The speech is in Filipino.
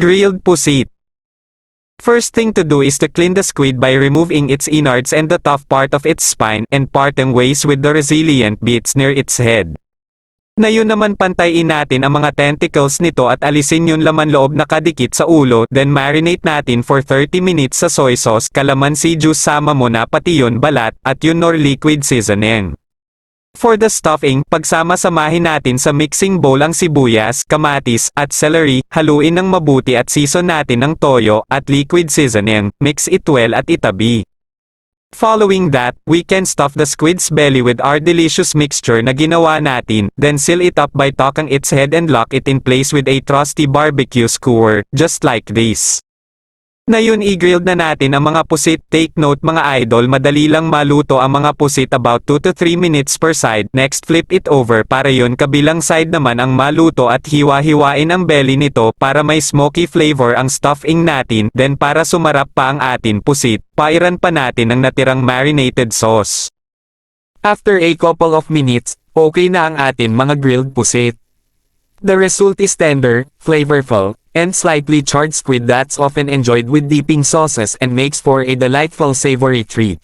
Grilled pusit. First thing to do is to clean the squid by removing its innards and the tough part of its spine, and parting ways with the resilient bits near its head. Ngayon naman pantayin natin ang mga tentacles nito at alisin yung laman loob na kadikit sa ulo, then marinate natin for 30 minutes sa soy sauce, calamansi juice, sama mo na pati yun balat, at yun nor liquid seasoning. For the stuffing, pagsama-samahin natin sa mixing bowl ang sibuyas, kamatis, at celery, haluin ng mabuti at season natin ng toyo, at liquid seasoning, mix it well at itabi. Following that, we can stuff the squid's belly with our delicious mixture na ginawa natin, then seal it up by tocking its head and lock it in place with a trusty barbecue skewer, just like this. Ngayon i-grilled na natin ang mga pusit. Take note mga idol, madali lang maluto ang mga pusit, about 2 to 3 minutes per side. Next flip it over para yon kabilang side naman ang maluto at hiwa-hiwain ang belly nito para may smoky flavor ang stuffing natin. Then para sumarap pa ang atin pusit, pairan pa natin ang natirang marinated sauce. After a couple of minutes, okay na ang atin mga grilled pusit. The result is tender, flavorful, and slightly charred squid that's often enjoyed with dipping sauces and makes for a delightful savory treat.